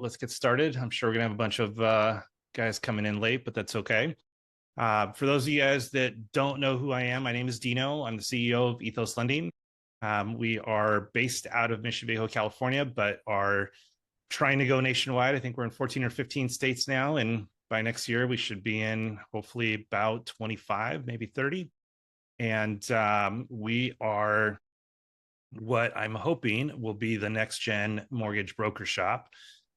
Let's get started. I'm sure we're going to have a bunch of guys coming in late, but that's okay. For those of you guys that don't know who I am, my name is Dino. I'm the CEO of Ethos Lending. We are based out of Mission Viejo, California, but are trying to go nationwide. I think we're in 14 or 15 states now. And by next year, we should be in hopefully about 25, maybe 30. And we are what I'm hoping will be the next gen mortgage broker shop.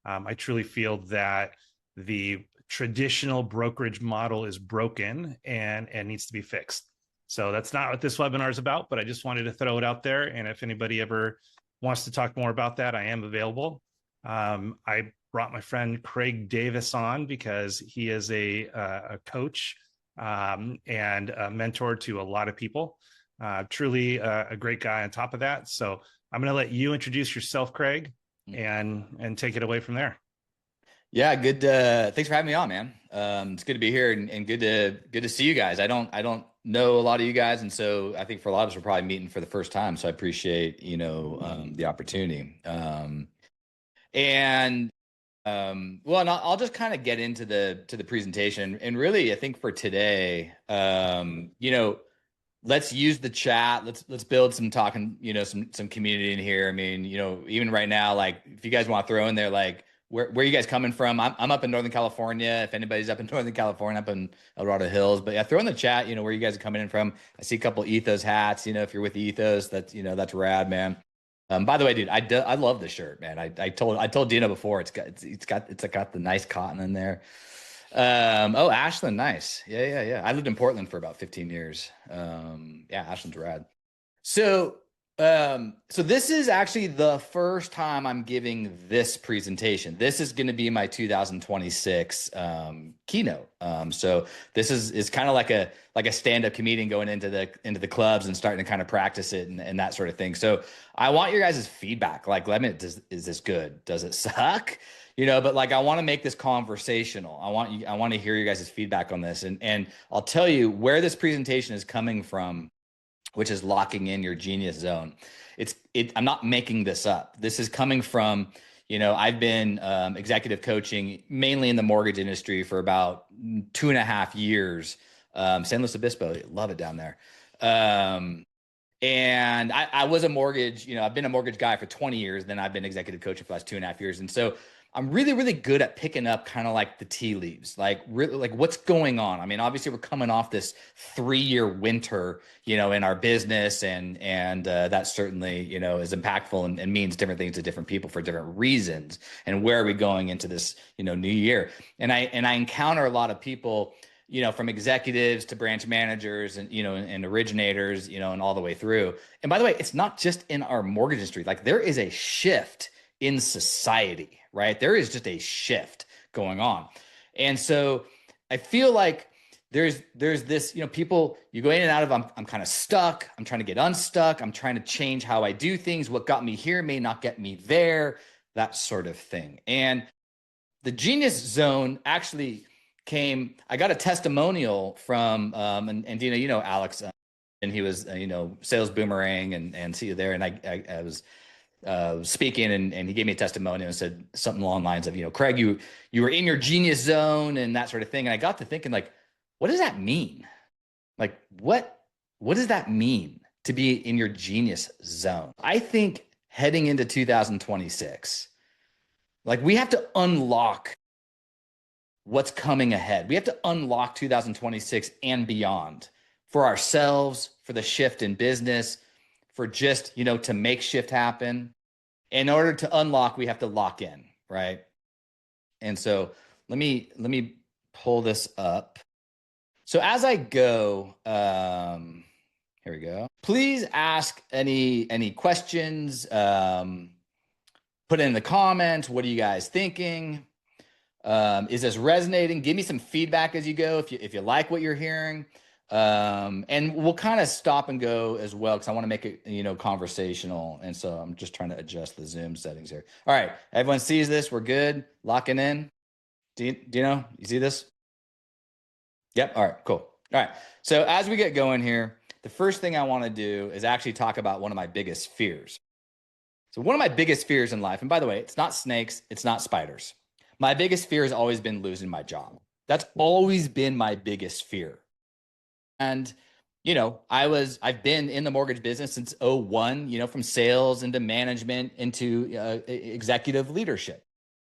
I truly feel that the traditional brokerage model is broken and needs to be fixed. So that's not what this webinar is about, but I just wanted to throw it out there. And if anybody ever wants to talk more about that, I am available. I brought my friend Craig Davis on because he is a coach and a mentor to a lot of people. Truly a great guy on top of that. So I'm going to let you introduce yourself, Craig, and take it away from there. Yeah, good. Thanks for having me on, man. It's good to be here and good to see you guys. I don't know a lot of you guys, and so I think for a lot of us, we're probably meeting for the first time. So I appreciate the opportunity. Well, and I'll just kind of get into the presentation. And really, I think for today, let's use the chat. Let's build some talking, some community in here. I mean, even right now, like if you guys want to throw in there, like where are you guys coming from? I'm up in Northern California. If anybody's up in Northern California, up in El Dorado Hills, but yeah, throw in the chat, where you guys are coming in from. I see a couple Ethos hats. If you're with Ethos, that's rad, man. By the way, dude, I love this shirt, man. I told Dino before, it's got the nice cotton in there. Oh, Ashland, nice. Yeah. I lived in Portland for about 15 years. Yeah, Ashland's rad. So this is actually the first time I'm giving this presentation. This is going to be my 2026 keynote. So this is kind of like a stand-up comedian going into the clubs and starting to kind of practice it and that sort of thing. So I want your guys' feedback. Like, is this good? Does it suck? But like, I want to make this conversational. I want to hear your guys' feedback on this. And I'll tell you where this presentation is coming from, which is locking in your genius zone. I'm not making this up. This is coming from, I've been executive coaching mainly in the mortgage industry for about 2.5 years. San Luis Obispo, love it down there. And I was a mortgage, I've been a mortgage guy for 20 years. Then I've been executive coaching for the last 2.5 years. And so I'm really, really good at picking up kind of like the tea leaves, like really, like what's going on. I mean, obviously we're coming off this 3-year winter, in our business, and that certainly, is impactful and means different things to different people for different reasons. And where are we going into this, new year? And I encounter a lot of people, from executives to branch managers and, and originators, and all the way through. And by the way, it's not just in our mortgage industry. Like there is a shift in society, right? There is just a shift going on. And so I feel like there's this, people, you go in and out of, I'm kind of stuck. I'm trying to get unstuck. I'm trying to change how I do things. What got me here may not get me there, that sort of thing. And the genius zone actually I got a testimonial from, and Dina, Alex, and he was, sales boomerang and see you there. And I was speaking and he gave me a testimonial and said something along the lines of, Craig, you were in your genius zone and that sort of thing. And I got to thinking, like, what does that mean? Like, what does that mean to be in your genius zone? I think heading into 2026, like we have to unlock what's coming ahead. We have to unlock 2026 and beyond for ourselves, for the shift in business, for just, to make shift happen. In order to unlock, we have to lock in, right? And so let me pull this up. So as I go, here we go. Please ask any questions. Put it in the comments. What are you guys thinking? Is this resonating? Give me some feedback as you go if you like what you're hearing. And we'll kind of stop and go as well because I want to make it, conversational. And so I'm just trying to adjust the Zoom settings here. All right, everyone sees this. We're good. Locking in. Do you know? You see this? Yep. All right, cool. All right. So as we get going here, the first thing I want to do is actually talk about one of my biggest fears. So one of my biggest fears in life, and by the way, it's not snakes, it's not spiders. My biggest fear has always been losing my job. That's always been my biggest fear. And, I've been in the mortgage business since '01, from sales into management into executive leadership.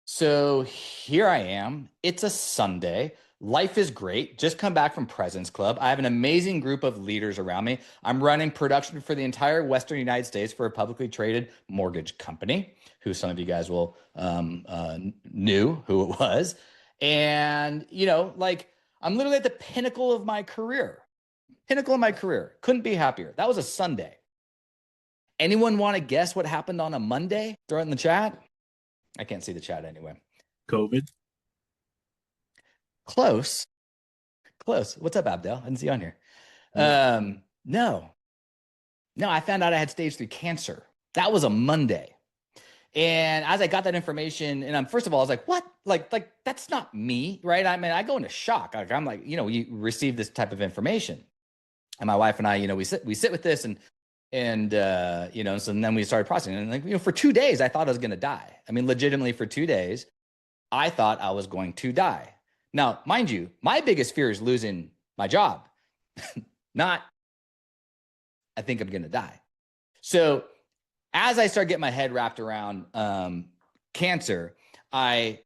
So here I am. It's a Sunday. Life is great. Just come back from President's Club. I have an amazing group of leaders around me. I'm running production for the entire Western United States for a publicly traded mortgage company, who some of you guys will knew who it was. And, I'm literally at the pinnacle of my career. Couldn't be happier. That was a Sunday. Anyone want to guess what happened on a Monday? Throw it in the chat. I can't see the chat anyway. COVID. Close. What's up, Abdel? I didn't see you on here. No, I found out I had stage 3 cancer. That was a Monday. And as I got that information, and first of all, I was like, what? Like that's not me, right? I mean, I go into shock. I'm like, you receive this type of information. And my wife and I, we sit with this and so then we started processing. And for 2 days, I thought I was going to die. I mean, legitimately for 2 days, I thought I was going to die. Now, mind you, my biggest fear is losing my job, not I think I'm going to die. So as I start getting my head wrapped around cancer, I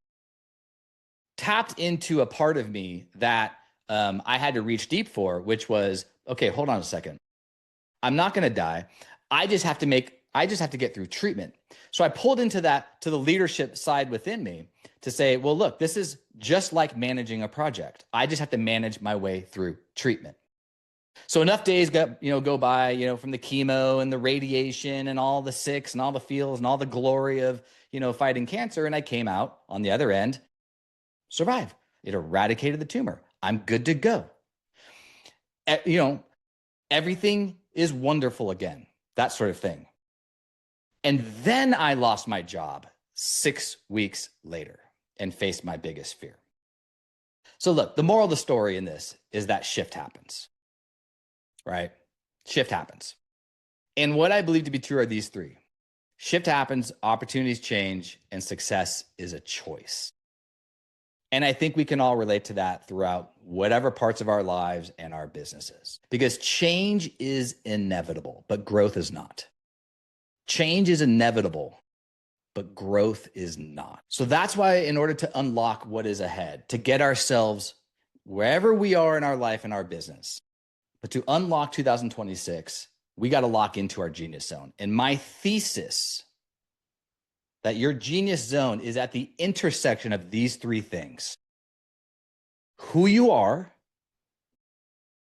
tapped into a part of me that I had to reach deep for, which was, okay, hold on a second. I'm not going to die. I just have to get through treatment. So I pulled into the leadership side within me to say, well, look, this is just like managing a project. I just have to manage my way through treatment. So enough days go by, from the chemo and the radiation and all the sicks and all the feels and all the glory of, fighting cancer. And I came out on the other end, survived. It eradicated the tumor. I'm good to go. Everything is wonderful again, that sort of thing. And then I lost my job 6 weeks later and faced my biggest fear. So look, the moral of the story in this is that shift happens, right? Shift happens. And what I believe to be true are these three. Shift happens, opportunities change, and success is a choice. And I think we can all relate to that throughout whatever parts of our lives and our businesses, because change is inevitable, but growth is not. Change is inevitable, but growth is not. So that's why, in order to unlock what is ahead, to get ourselves wherever we are in our life and our business, but to unlock 2026, we got to lock into our genius zone. And my thesis that your genius zone is at the intersection of these three things: who you are,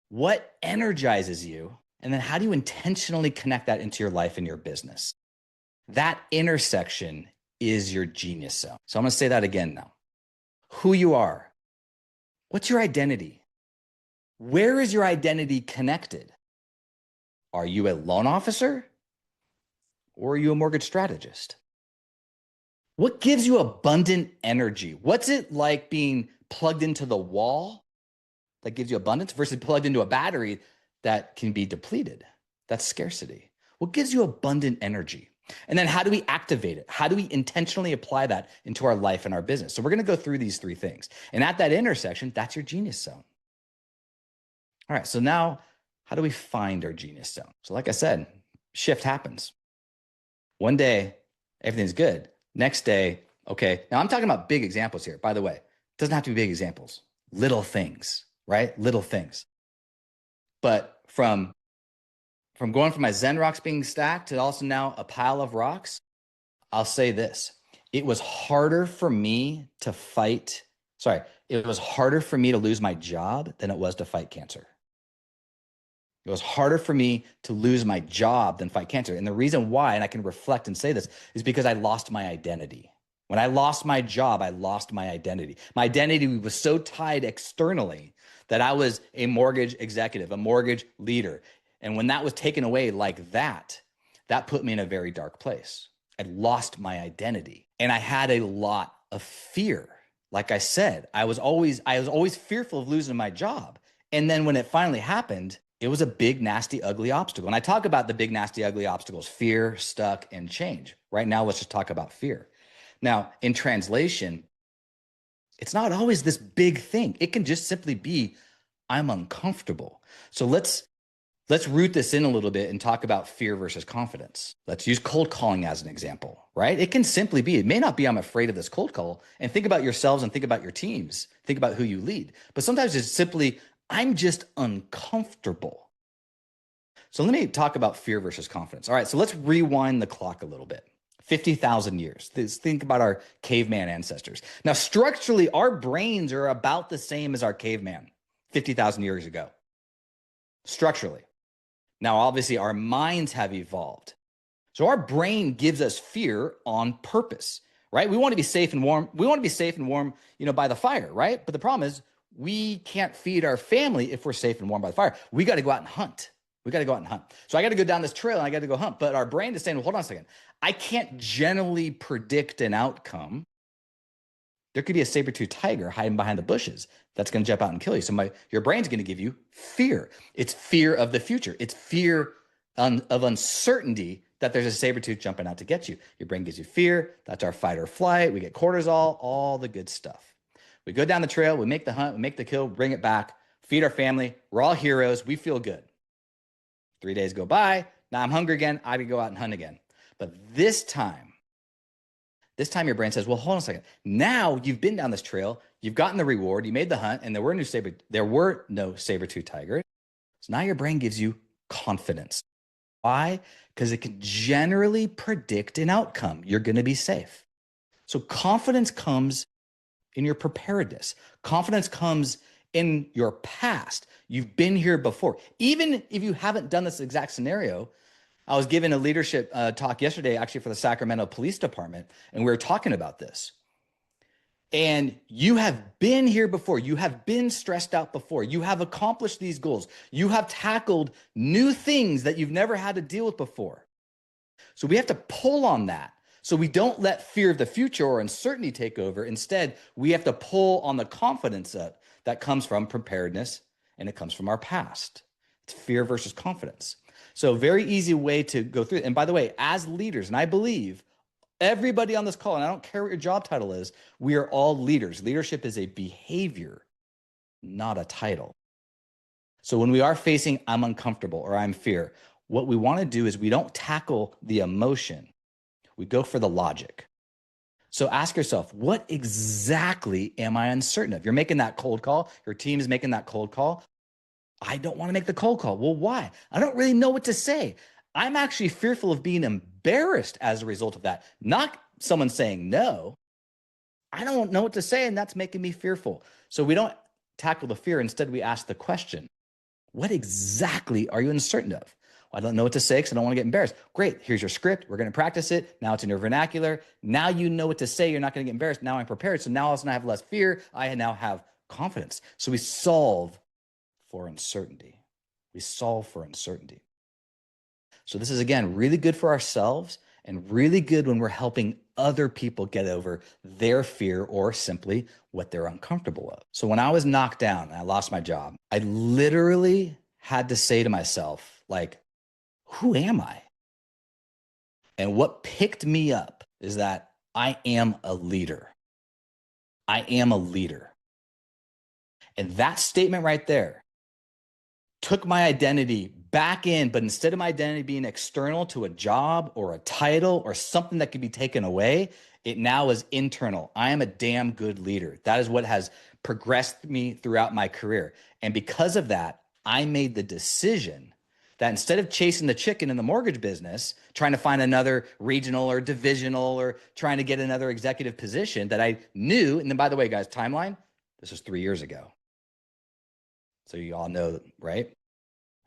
what energizes you, and then how do you intentionally connect that into your life and your business? That intersection is your genius zone. So I'm going to say that again now. Who you are. What's your identity? Where is your identity connected? Are you a loan officer or are you a mortgage strategist? What gives you abundant energy? What's it like being plugged into the wall that gives you abundance versus plugged into a battery that can be depleted? That's scarcity. What gives you abundant energy? And then how do we activate it? How do we intentionally apply that into our life and our business? So we're going to go through these three things. And at that intersection, that's your genius zone. All right, so now how do we find our genius zone? So like I said, shift happens. One day, everything's good. Next day, okay. Now I'm talking about big examples here, by the way. It doesn't have to be big examples. Little things, right? Little things. But from going from my Zen rocks being stacked to also now a pile of rocks, I'll say this. It was harder for me to lose my job than it was to fight cancer. It was harder for me to lose my job than fight cancer. And the reason why, and I can reflect and say this, is because I lost my identity. When I lost my job, I lost my identity. My identity was so tied externally that I was a mortgage executive, a mortgage leader. And when that was taken away like that, that put me in a very dark place. I lost my identity and I had a lot of fear. Like I said, I was always fearful of losing my job. And then when it finally happened, It was a big, nasty, ugly obstacle. And I talk about the big, nasty, ugly obstacles: fear, stuck, and change. Right now, let's just talk about fear. Now, in translation, it's not always this big thing. It can just simply be, I'm uncomfortable. So let's root this in a little bit and talk about fear versus confidence. Let's use cold calling as an example, right? It can simply be, it may not be, I'm afraid of this cold call. And think about yourselves and think about your teams. Think about who you lead. But sometimes it's simply, I'm just uncomfortable. So let me talk about fear versus confidence. All right, so let's rewind the clock a little bit. 50,000 years. Think about our caveman ancestors. Now, structurally, our brains are about the same as our caveman 50,000 years ago. Structurally. Now, obviously, our minds have evolved. So our brain gives us fear on purpose, right? We want to be safe and warm. We want to be safe and warm, by the fire, right? But the problem is we can't feed our family if we're safe and warm by the fire. We got to go out and hunt. We got to go out and hunt. So I got to go down this trail and I got to go hunt. But our brain is saying, well, hold on a second. I can't generally predict an outcome. There could be a saber-toothed tiger hiding behind the bushes that's going to jump out and kill you. So your brain's going to give you fear. It's fear of the future. It's fear of uncertainty that there's a saber-tooth jumping out to get you. Your brain gives you fear. That's our fight or flight. We get cortisol, all the good stuff. We go down the trail. We make the hunt. We make the kill, bring it back, feed our family. We're all heroes. We feel good. 3 days go by. Now I'm hungry again. I can go out and hunt again. But this time your brain says, well, hold on a second. Now you've been down this trail. You've gotten the reward. You made the hunt and there were no saber-tooth tigers. So now your brain gives you confidence. Why? Because it can generally predict an outcome. You're going to be safe. So confidence comes in your preparedness. Confidence comes in your past. You've been here before. Even if you haven't done this exact scenario, I was giving a leadership talk yesterday, actually for the Sacramento Police Department, and we were talking about this. And you have been here before. You have been stressed out before. You have accomplished these goals. You have tackled new things that you've never had to deal with before. So we have to pull on that. So we don't let fear of the future or uncertainty take over. Instead, we have to pull on the confidence that comes from preparedness, and it comes from our past. It's fear versus confidence. So very easy way to go through it. And by the way, as leaders, and I believe everybody on this call, and I don't care what your job title is, we are all leaders. Leadership is a behavior, not a title. So when we are facing I'm uncomfortable or I'm fear, what we want to do is we don't tackle the emotion. We go for the logic. So ask yourself, what exactly am I uncertain of? You're making that cold call. Your team is making that cold call. I don't want to make the cold call. Well, why? I don't really know what to say. I'm actually fearful of being embarrassed as a result of that. Not someone saying no. I don't know what to say, and that's making me fearful. So we don't tackle the fear. Instead, we ask the question, what exactly are you uncertain of? Well, I don't know what to say because I don't want to get embarrassed. Great. Here's your script. We're going to practice it. Now it's in your vernacular. Now you know what to say. You're not going to get embarrassed. Now I'm prepared. So now I have less fear. I now have confidence. So we solve for uncertainty. We solve for uncertainty. So this is, again, really good for ourselves and really good when we're helping other people get over their fear or simply what they're uncomfortable of. So when I was knocked down and I lost my job, I literally had to say to myself, like, who am I? And what picked me up is that I am a leader. I am a leader. And that statement right there took my identity back in, but instead of my identity being external to a job or a title or something that could be taken away, it now is internal. I am a damn good leader. That is what has progressed me throughout my career. And because of that, I made the decision that instead of chasing the chicken in the mortgage business, trying to find another regional or divisional or trying to get another executive position that I knew, and then by the way, guys, timeline, this was 3 years ago. So you all know, right?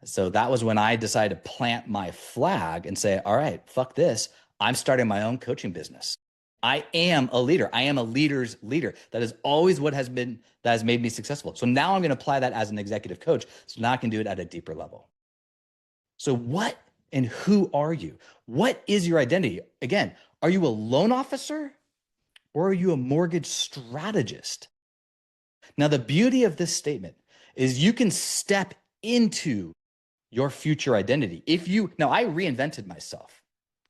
So that was when I decided to plant my flag and say, all right, fuck this. I'm starting my own coaching business. I am a leader. I am a leader's leader. That is always what has made me successful. So now I'm going to apply that as an executive coach. So now I can do it at a deeper level. So what and who are you? What is your identity? Again, are you a loan officer or are you a mortgage strategist? Now, the beauty of this statement is you can step into your future identity. Now I reinvented myself.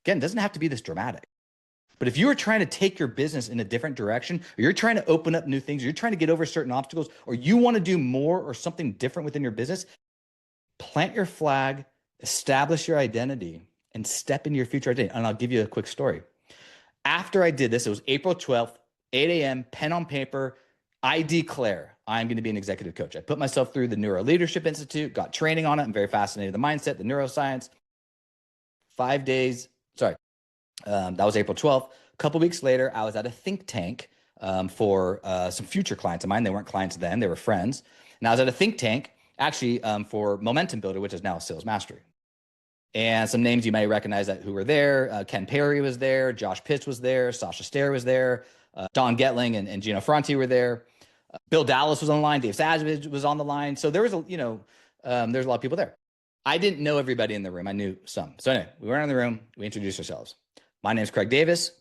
Again, it doesn't have to be this dramatic. But if you are trying to take your business in a different direction, or you're trying to open up new things, or you're trying to get over certain obstacles, or you want to do more or something different within your business, plant your flag, establish your identity, and step into your future identity. And I'll give you a quick story. After I did this, it was April 12th, 8 a.m., pen on paper. I declare I'm going to be an executive coach. I put myself through the Neuro Leadership Institute, got training on it. I'm very fascinated with the mindset, the neuroscience. 5 days, sorry, that was April 12th. A couple weeks later, I was at a think tank for some future clients of mine. They weren't clients then, they were friends. And I was at a think tank actually for Momentum Builder, which is now Sales Mastery. And some names you may recognize that who were there. Ken Perry was there. Josh Pitts was there. Sasha Stair was there. Don Getling and Gino Franti were there. Bill Dallas was on the line. Dave Savage was on the line. So there was there's a lot of people there. I didn't know everybody in the room. I knew some. So anyway, we went in the room. We introduced ourselves. My name is Craig Davis,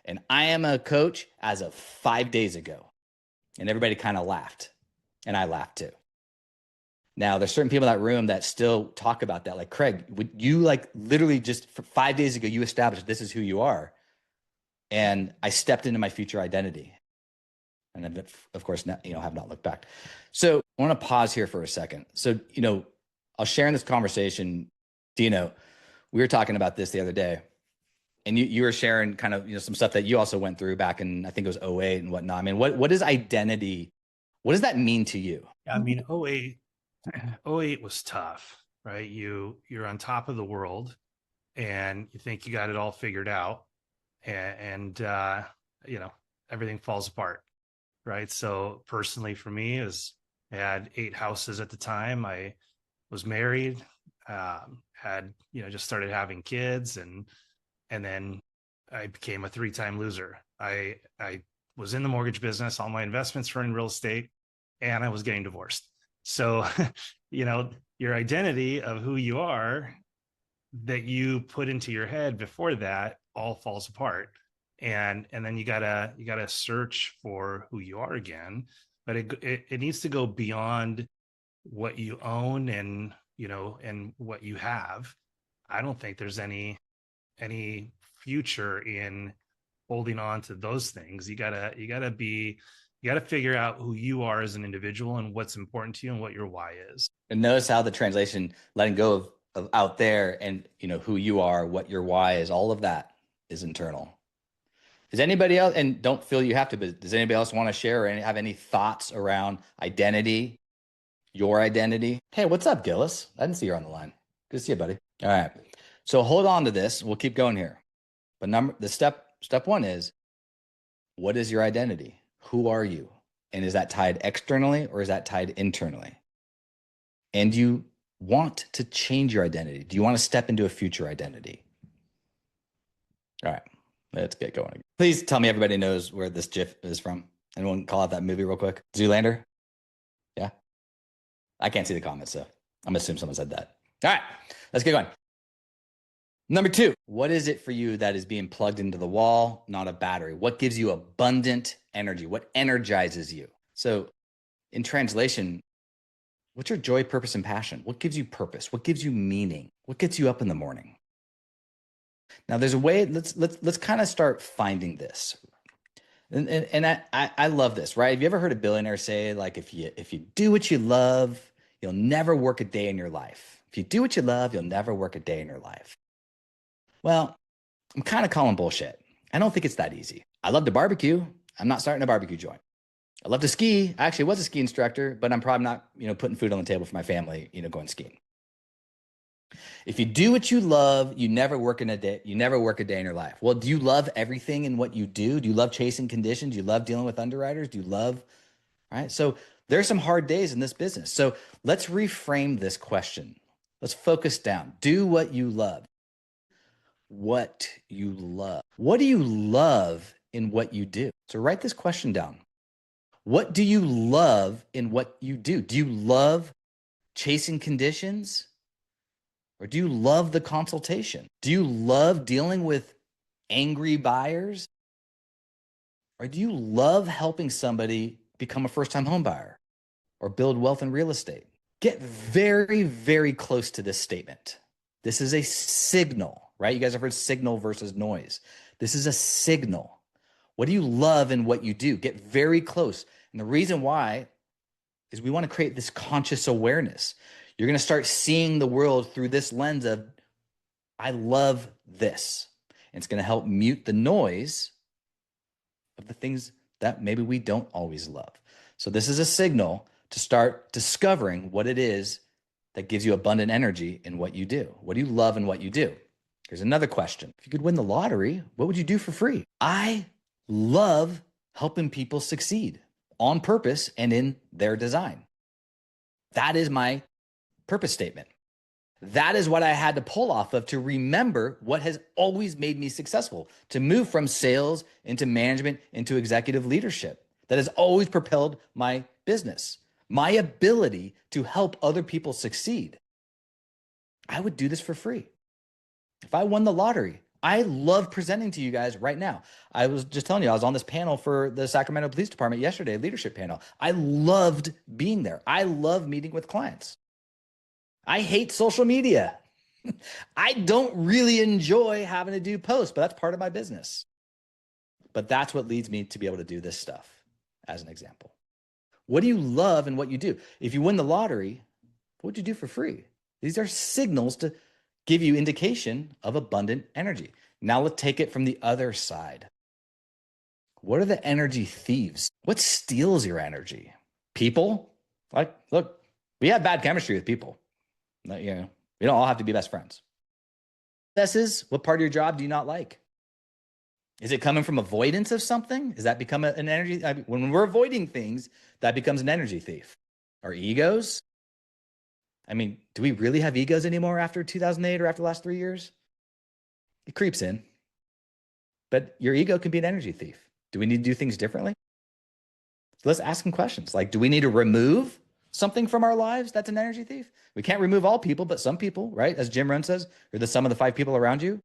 and I am a coach as of 5 days ago. And everybody kind of laughed, and I laughed too. Now, there's certain people in that room that still talk about that. Like, Craig, would you literally just for 5 days ago, you established this is who you are. And I stepped into my future identity. And I've, of course, have not looked back. So I want to pause here for a second. So, I'll share in this conversation, Dino, we were talking about this the other day. And you were sharing kind of, some stuff that you also went through back in, I think it was 08 and whatnot. I mean, what is identity? What does that mean to you? I mean, 08 was tough, right? You're on top of the world and you think you got it all figured out and everything falls apart, right? So personally for me I had 8 houses at the time. I was married, had, just started having kids and then I became a 3-time loser. I was in the mortgage business. All my investments were in real estate and I was getting divorced. So, your identity of who you are that you put into your head before that all falls apart. And then you gotta search for who you are again, but it needs to go beyond what you own and, and what you have. I don't think there's any future in holding on to those things. You gotta figure out who you are as an individual and what's important to you and what your why is. And notice how the translation, letting go of out there and who you are, what your why is, all of that is internal. Does anybody else, and don't feel you have to, but does anybody else want to share or have any thoughts around identity, your identity? Hey, what's up, Gillis? I didn't see you on the line. Good to see you, buddy. All right. So hold on to this. We'll keep going here. But step one is, what is your identity? Who are you? And is that tied externally or is that tied internally? And do you want to change your identity? Do you want to step into a future identity? All right, let's get going. Please tell me everybody knows where this GIF is from. Anyone call out that movie real quick? Zoolander? Yeah? I can't see the comments, so I'm gonna assume someone said that. All right, let's get going. Number 2, what is it for you that is being plugged into the wall, not a battery? What gives you abundant energy? What energizes you? So in translation, what's your joy, purpose, and passion? What gives you purpose? What gives you meaning? What gets you up in the morning? Now there's a way, let's kind of start finding this. And I love this, right? Have you ever heard a billionaire say, like, if you do what you love, you'll never work a day in your life. If you do what you love, you'll never work a day in your life. Well, I'm kind of calling bullshit. I don't think it's that easy. I love to barbecue. I'm not starting a barbecue joint. I love to ski. I actually was a ski instructor, but I'm probably not, putting food on the table for my family, going skiing. If you do what you love, you never work a day in your life. Well, do you love everything in what you do? Do you love chasing conditions? Do you love dealing with underwriters? Do you love, right? So there's some hard days in this business. So let's reframe this question. Let's focus down. Do what you love. What you love. What do you love in what you do? So write this question down. What do you love in what you do? Do you love chasing conditions? Or do you love the consultation? Do you love dealing with angry buyers? Or do you love helping somebody become a first-time home buyer or build wealth in real estate? Get very, very close to this statement. This is a signal, right? You guys have heard signal versus noise. This is a signal. What do you love in what you do? Get very close. And the reason why is we want to create this conscious awareness. You're going to start seeing the world through this lens of, I love this. And it's going to help mute the noise of the things that maybe we don't always love. So this is a signal to start discovering what it is that gives you abundant energy in what you do. What do you love in what you do? Here's another question. If you could win the lottery, what would you do for free? I love helping people succeed on purpose and in their design. That is my purpose statement. That is what I had to pull off of to remember what has always made me successful, to move from sales into management into executive leadership. That has always propelled my business, my ability to help other people succeed. I would do this for free. If I won the lottery, I love presenting to you guys right now. I was just telling you, I was on this panel for the Sacramento Police Department yesterday, leadership panel. I loved being there. I love meeting with clients. I hate social media. I don't really enjoy having to do posts, but that's part of my business. But that's what leads me to be able to do this stuff, as an example. What do you love in what you do? If you win the lottery, what would you do for free? These are signals to give you indication of abundant energy. Now let's take it from the other side. What are the energy thieves? What steals your energy? People? Like, look, we have bad chemistry with people. You know, we don't all have to be best friends. This is, what part of your job do you not like? Is it coming from avoidance of something? Does that become an energy? I mean, when we're avoiding things, that becomes an energy thief. Our egos? I mean, do we really have egos anymore after 2008 or after the last 3 years? It creeps in. But your ego can be an energy thief. Do we need to do things differently? So let's ask some questions. Like, do we need to remove something from our lives that's an energy thief? We can't remove all people, but some people, right? As Jim Rohn says, you're the sum of the 5 people around you.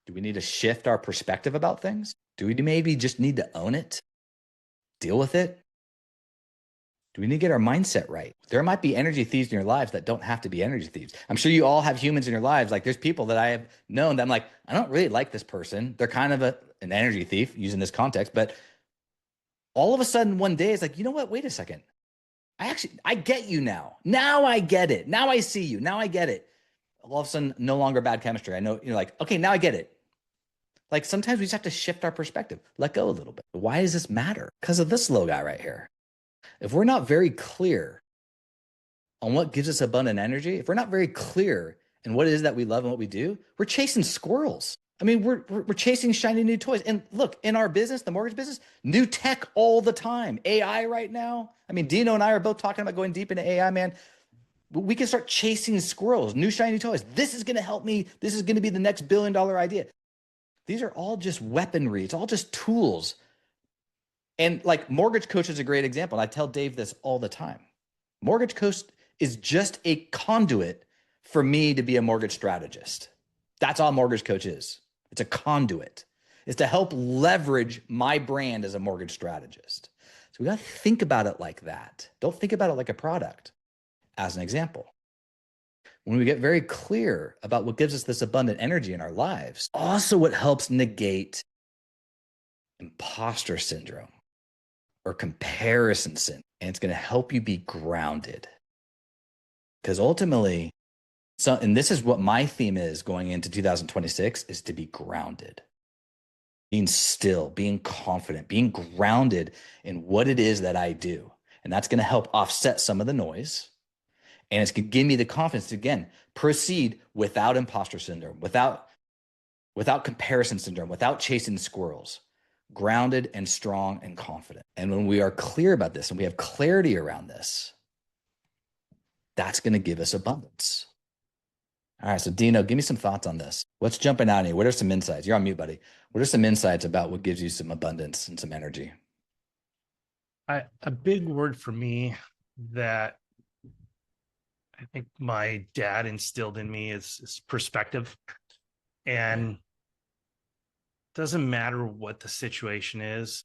Do we need to shift our perspective about things? Do we maybe just need to own it? Deal with it? Do we need to get our mindset right? There might be energy thieves in your lives that don't have to be energy thieves. I'm sure you all have humans in your lives. Like, there's people that I have known that I'm like, I don't really like this person. They're kind of an energy thief using this context. But all of a sudden one day it's like, you know what? Wait a second. I get you now. Now I get it. Now I see you. Now I get it. All of a sudden, no longer bad chemistry. I know you're like, okay, now I get it. Like, sometimes we just have to shift our perspective, let go a little bit. Why does this matter? Because of this little guy right here. If we're not very clear on what gives us abundant energy, if we're not very clear in what it is that we love and what we do, we're chasing squirrels. I mean, we're chasing shiny new toys. And look, in our business, the mortgage business, new tech all the time. AI right now. I mean, Dino and I are both talking about going deep into AI, man. We can start chasing squirrels, new shiny toys. This is going to help me. This is going to be the next $1 billion idea. These are all just weaponry. It's all just tools. And like, Mortgage Coach is a great example. And I tell Dave this all the time. Mortgage Coach is just a conduit for me to be a mortgage strategist. That's all Mortgage Coach is. It's a conduit. It's to help leverage my brand as a mortgage strategist. So we got to think about it like that. Don't think about it like a product. As an example, when we get very clear about what gives us this abundant energy in our lives, also what helps negate imposter syndrome or comparison syndrome. And it's going to help you be grounded. Because ultimately, and this is what my theme is going into 2026, is to be grounded. Being still, being confident, being grounded in what it is that I do. And that's going to help offset some of the noise. And it's going to give me the confidence to, again, proceed without imposter syndrome, without comparison syndrome, without chasing squirrels, grounded and strong and confident. And when we are clear about this and we have clarity around this, that's going to give us abundance. All right, so Dino, give me some thoughts on this. What's jumping out at you? What are some insights? You're on mute, buddy. What are some insights about what gives you some abundance and some energy? A big word for me that I think my dad instilled in me is perspective. And it doesn't matter what the situation is,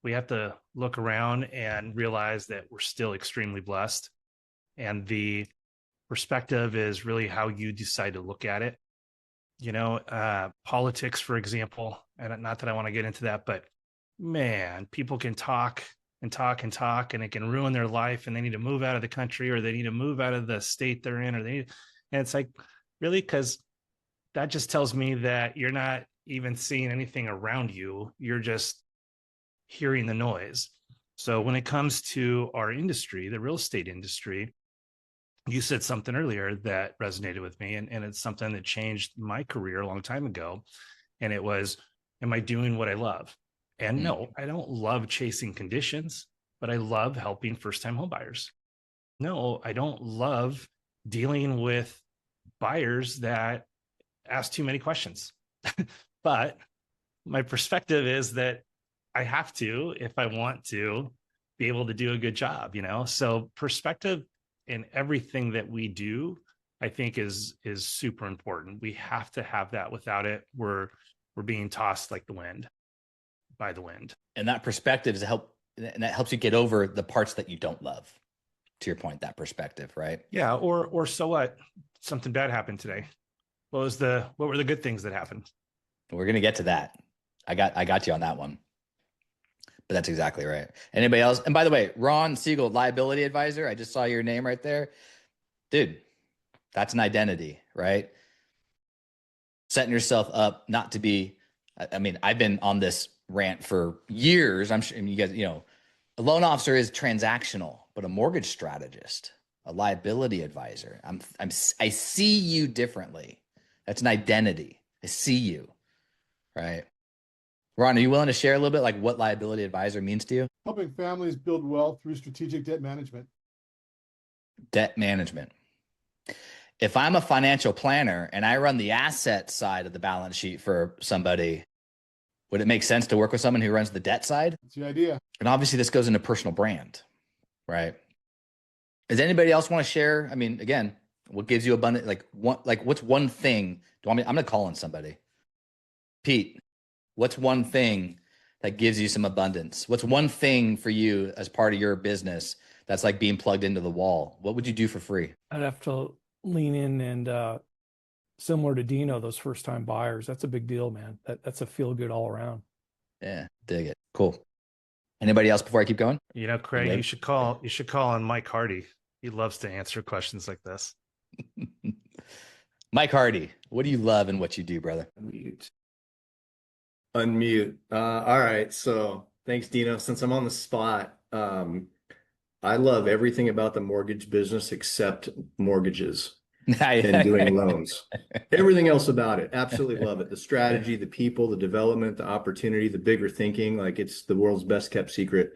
we have to look around and realize that we're still extremely blessed. And the perspective is really how you decide to look at it. Politics, for example, and not that I want to get into that, but man, people can talk and talk and talk, and it can ruin their life, and they need to move out of the country, or they need to move out of the state they're in, and it's like, really? Because that just tells me that you're not even seeing anything around you. You're just hearing the noise. So when it comes to our industry, the real estate industry, you said something earlier that resonated with me, and it's something that changed my career a long time ago. And it was, am I doing what I love? And no, I don't love chasing conditions, but I love helping first-time home buyers. No, I don't love dealing with buyers that ask too many questions. But my perspective is that I have to, if I want to be able to do a good job, So perspective in everything that we do, I think is super important. We have to have that. Without it, we're being tossed like the wind, by the wind. And that perspective and that helps you get over the parts that you don't love. To your point, that perspective, right? Yeah. Or so what? Something bad happened today. What were the good things that happened? We're gonna get to that. I got you on that one. But that's exactly right. Anybody else? And by the way, Ron Siegel, liability advisor. I just saw your name right there. Dude, that's an identity, right? Setting yourself up not to be, I mean, I've been on this rant for years. I'm sure you guys, a loan officer is transactional, but a mortgage strategist, a liability advisor, I see you differently. That's an identity. I see you, right? Ron, are you willing to share a little bit like what liability advisor means to you? Helping families build wealth through strategic debt management. Debt management. If I'm a financial planner and I run the asset side of the balance sheet for somebody, would it make sense to work with someone who runs the debt side? That's the idea. And obviously this goes into personal brand, right? Does anybody else want to share? I mean, again, what gives you abundant, what's one thing? I'm going to call on somebody. Pete, what's one thing that gives you some abundance? What's one thing for you as part of your business that's like being plugged into the wall? What would you do for free? I'd have to lean in and similar to Dino, those first-time buyers, that's a big deal, man. That's a feel good all around. Yeah, dig it. Cool. Anybody else before I keep going? Craig, you should call on Mike Hardy. He loves to answer questions like this. Mike Hardy, what do you love and what you do, brother? Unmute. All right. So thanks, Dino. Since I'm on the spot, I love everything about the mortgage business except mortgages and doing loans. Everything else about it, absolutely love it. The strategy, the people, the development, the opportunity, the bigger thinking, like it's the world's best kept secret.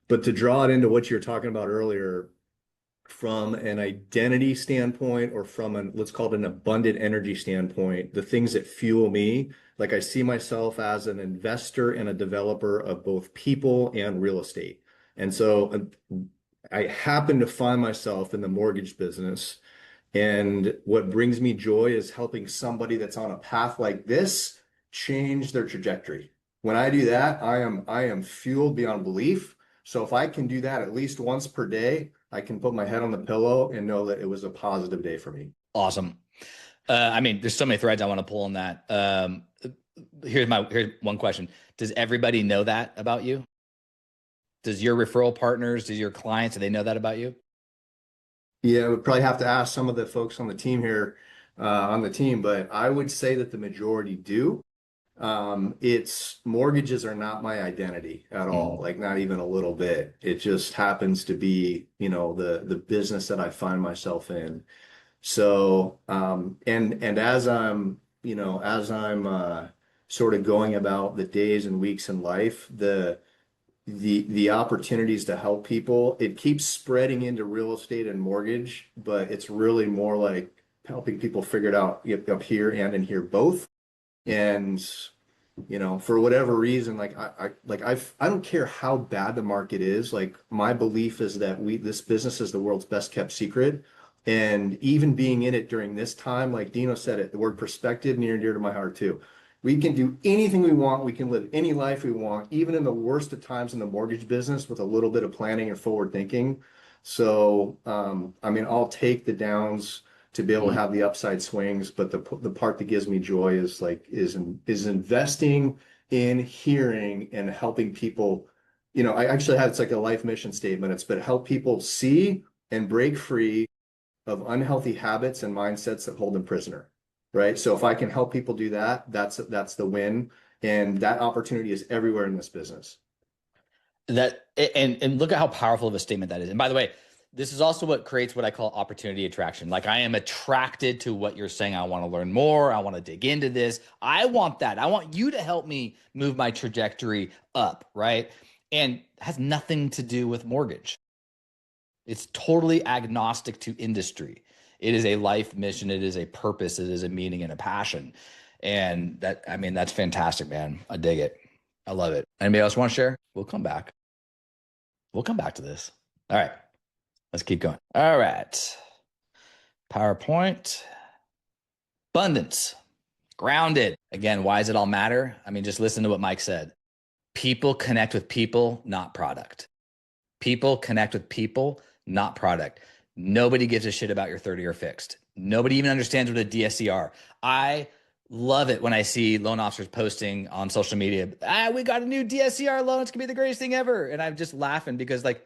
But to draw it into what you were talking about earlier, from an identity standpoint or from let's call it an abundant energy standpoint, the things that fuel me, like I see myself as an investor and a developer of both people and real estate. And so I happen to find myself in the mortgage business. And what brings me joy is helping somebody that's on a path like this change their trajectory. When I do that, I am fueled beyond belief. So if I can do that at least once per day, I can put my head on the pillow and know that it was a positive day for me. Awesome. I mean, there's so many threads I want to pull on that. Here's one question. Does everybody know that about you? Does your referral partners, does your clients, do they know that about you? Yeah, we'd probably have to ask some of the folks on the team here, but I would say that the majority do. It's mortgages are not my identity at all, like not even a little bit. It just happens to be, the business that I find myself in. So, and as I'm sort of going about the days and weeks in life, the opportunities to help people, it keeps spreading into real estate and mortgage, but it's really more like helping people figure it out up here and in here both. And for whatever reason, I don't care how bad the market is. Like my belief is that this business is the world's best kept secret. And even being in it during this time, like Dino said it, the word perspective near and dear to my heart too. We can do anything we want. We can live any life we want, even in the worst of times in the mortgage business with a little bit of planning and forward thinking. So, I mean, I'll take the downs to be able to have the upside swings, but the part that gives me joy is investing in hearing and helping people. You know, I actually have, it's like a life mission statement. It's but help people see and break free of unhealthy habits and mindsets that hold them prisoner, right? So if I can help people do that, that's the win. And that opportunity is everywhere in this business. And look at how powerful of a statement that is. And by the way, this is also what creates what I call opportunity attraction. Like, I am attracted to what you're saying. I want to learn more. I want to dig into this. I want that. I want you to help me move my trajectory up, right? And it has nothing to do with mortgage. It's totally agnostic to industry. It is a life mission. It is a purpose. It is a meaning and a passion. And that, I mean, that's fantastic, man. I dig it. I love it. Anybody else want to share? We'll come back. We'll come back to this. All right. Let's keep going. All right. PowerPoint. Abundance. Grounded. Again, why does it all matter? I mean, just listen to what Mike said. People connect with people, not product. People connect with people, not product. Nobody gives a shit about your 30-year fixed. Nobody even understands what a DSCR. I love it when I see loan officers posting on social media, we got a new DSCR loan. It's gonna be the greatest thing ever. And I'm just laughing because, like,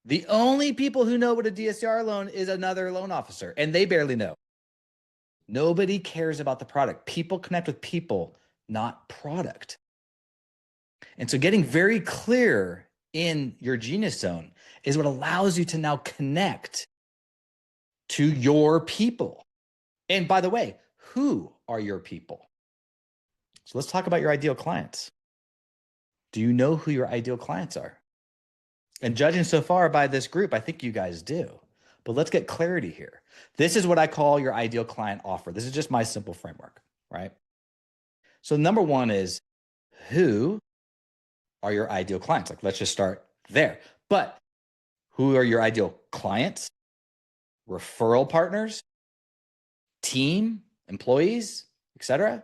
the only people who know what a DSCR loan is another loan officer, and they barely know. Nobody cares about the product. People connect with people, not product. And so getting very clear in your genius zone is what allows you to now connect to your people. And by the way, who are your people? So let's talk about your ideal clients. Do you know who your ideal clients are? And judging so far by this group, I think you guys do. But let's get clarity here. This is what I call your ideal client offer. This is just my simple framework, right? So number one is, who are your ideal clients? Like, let's just start there. But who are your ideal clients, referral partners, team, employees, etc.?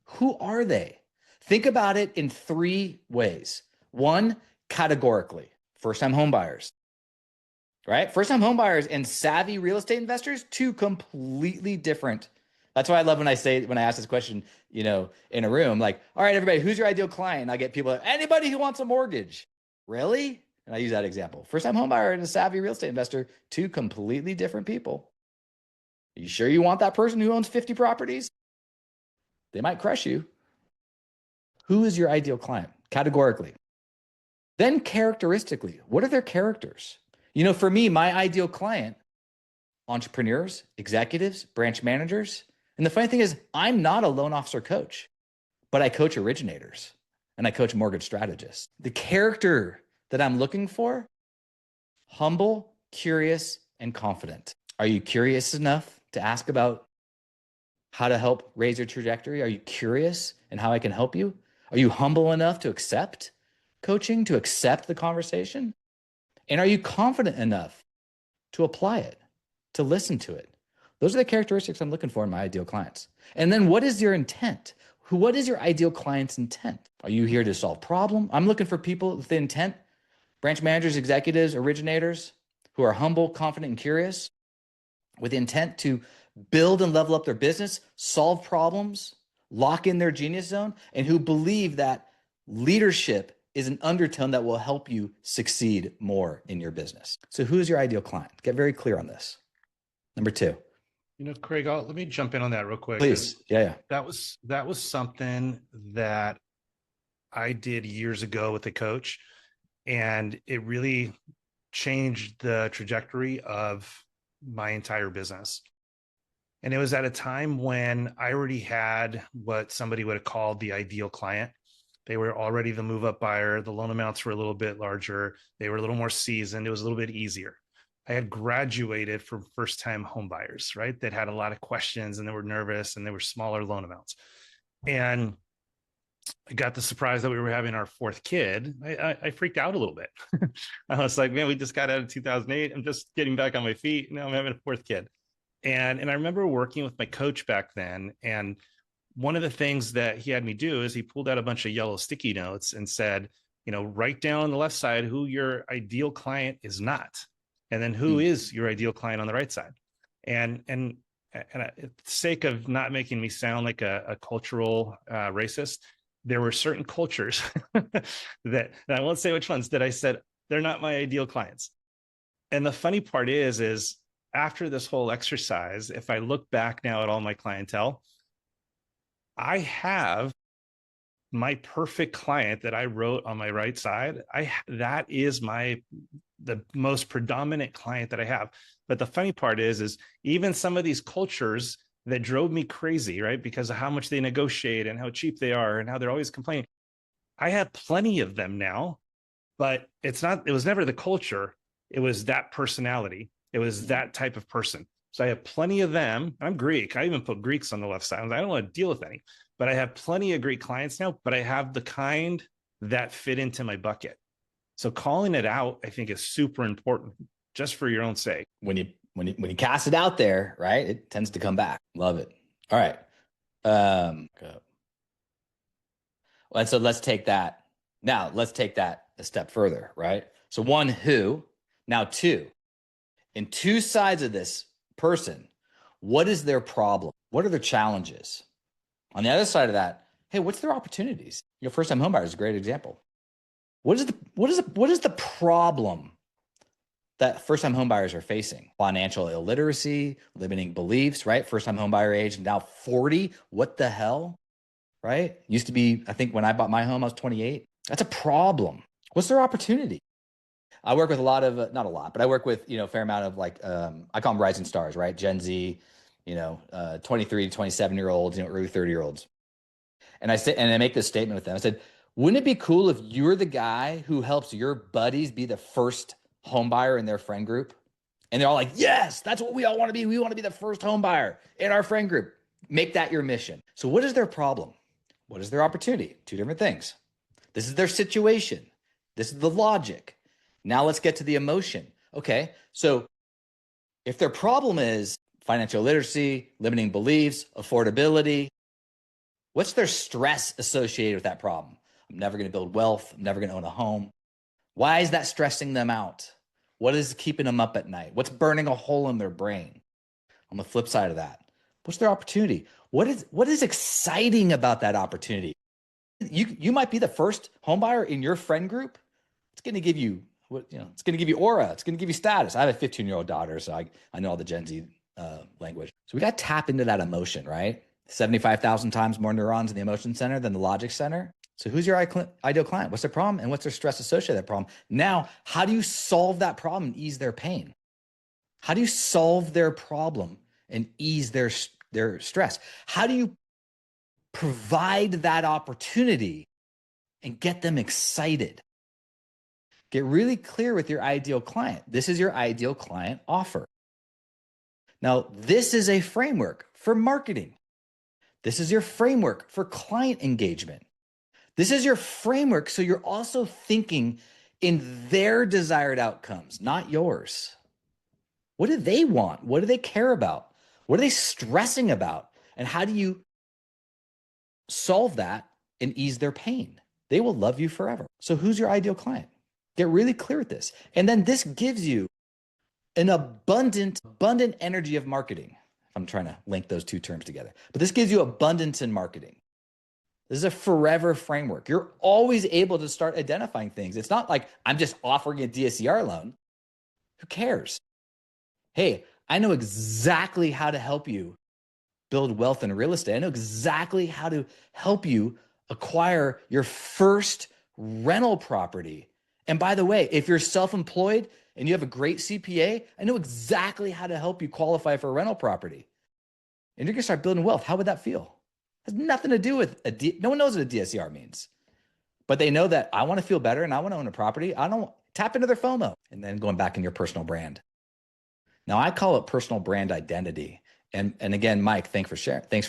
Who are they? Think about it in 3 ways. 1, categorically, first-time home buyers, right? First-time home buyers and savvy real estate investors, 2 completely different. That's why I love when I ask this question, you know, in a room, like, all right, everybody, who's your ideal client? And I get people like, anybody who wants a mortgage. Really? And I use that example. First-time home buyer and a savvy real estate investor, 2 completely different people. Are you sure you want that person who owns 50 properties? They might crush you. Who is your ideal client? Categorically. Then characteristically, what are their characters? You know, for me, my ideal client, entrepreneurs, executives, branch managers. And the funny thing is, I'm not a loan officer coach, but I coach originators and I coach mortgage strategists. The character that I'm looking for, humble, curious, and confident. Are you curious enough to ask about how to help raise your trajectory? Are you curious and how I can help you? Are you humble enough to accept coaching, to accept the conversation? And are you confident enough to apply it, to listen to it? Those are the characteristics I'm looking for in my ideal clients. And then what is your intent? What is your ideal client's intent? Are you here to solve problem? I'm looking for people with the intent, branch managers, executives, originators who are humble, confident, and curious with the intent to build and level up their business, solve problems, lock in their genius zone, and who believe that leadership is an undertone that will help you succeed more in your business. So who is your ideal client? Get very clear on this. Number 2. You know, Craig, let me jump in on that real quick. Please. Yeah. That was something that I did years ago with a coach, and it really changed the trajectory of my entire business. And it was at a time when I already had what somebody would have called the ideal client. They were already the move-up buyer. The loan amounts were a little bit larger. They were a little more seasoned. It was a little bit easier. I had graduated from first-time home buyers, right? That had a lot of questions and they were nervous and they were smaller loan amounts. And I got the surprise that we were having our 4th kid. I freaked out a little bit. I was like, man, we just got out of 2008. I'm just getting back on my feet. Now I'm having a 4th kid. And I remember working with my coach back then. And one of the things that he had me do is he pulled out a bunch of yellow sticky notes and said, you know, write down on the left side who your ideal client is not. And then who is your ideal client on the right side? And for the sake of not making me sound like a cultural racist, there were certain cultures that, and I won't say which ones, that I said, they're not my ideal clients. And the funny part is after this whole exercise, if I look back now at all my clientele, I have my perfect client that I wrote on my right side. That is the most predominant client that I have. But the funny part is even some of these cultures that drove me crazy, right? Because of how much they negotiate and how cheap they are and how they're always complaining. I have plenty of them now, but it was never the culture. It was that personality. It was that type of person. So I have plenty of them. I'm Greek. I even put Greeks on the left side. I don't want to deal with any, but I have plenty of Greek clients now, but I have the kind that fit into my bucket. So calling it out, I think, is super important just for your own sake. When you cast it out there, right, it tends to come back. Love it. All right. And so let's take that a step further, right? So one, who, now two, in two sides of this person, what is their problem? What are their challenges? On the other side of that, hey, what's their opportunities? Your first-time homebuyer is a great example. What is the problem that first-time homebuyers are facing? Financial illiteracy, limiting beliefs, right? First-time homebuyer age, now 40. What the hell, right? Used to be, I think when I bought my home, I was 28. That's a problem. What's their opportunity? I work with a lot of, not a lot, but I work with, a fair amount of I call them rising stars, right? Gen Z, 23 to 27-year-olds, early 30-year-olds. And I make this statement with them. I said, wouldn't it be cool if you're the guy who helps your buddies be the first home buyer in their friend group? And they're all like, yes, that's what we all want to be. We want to be the first home buyer in our friend group. Make that your mission. So what is their problem? What is their opportunity? Two different things. This is their situation. This is the logic. Now let's get to the emotion. Okay, so if their problem is financial literacy, limiting beliefs, affordability, what's their stress associated with that problem? I'm never going to build wealth. I'm never going to own a home. Why is that stressing them out? What is keeping them up at night? What's burning a hole in their brain? On the flip side of that, what's their opportunity? What is exciting about that opportunity? You might be the first home buyer in your friend group. It's going to give you it's going to give you aura. It's going to give you status. I have a 15-year-old daughter, so I know all the Gen Z language. So we got to tap into that emotion, right? 75,000 times more neurons in the emotion center than the logic center. So who's your ideal client? What's their problem? And what's their stress associated with that problem? Now, how do you solve that problem and ease their pain? How do you solve their problem and ease their stress? How do you provide that opportunity and get them excited? Get really clear with your ideal client. This is your ideal client offer. Now, this is a framework for marketing. This is your framework for client engagement. This is your framework so you're also thinking in their desired outcomes, not yours. What do they want? What do they care about? What are they stressing about? And how do you solve that and ease their pain? They will love you forever. So who's your ideal client? Get really clear with this. And then this gives you an abundant energy of marketing. I'm trying to link those two terms together. But this gives you abundance in marketing. This is a forever framework. You're always able to start identifying things. It's not like I'm just offering a DSCR loan. Who cares? Hey, I know exactly how to help you build wealth in real estate. I know exactly how to help you acquire your first rental property. And by the way, if you're self-employed and you have a great CPA, I know exactly how to help you qualify for a rental property. And you're going to start building wealth. How would that feel? It has nothing to do with no one knows what a DSCR means, but they know that I want to feel better and I want to own a property. I don't tap into their FOMO. And then going back in your personal brand. Now I call it personal brand identity. And again, Mike, thanks for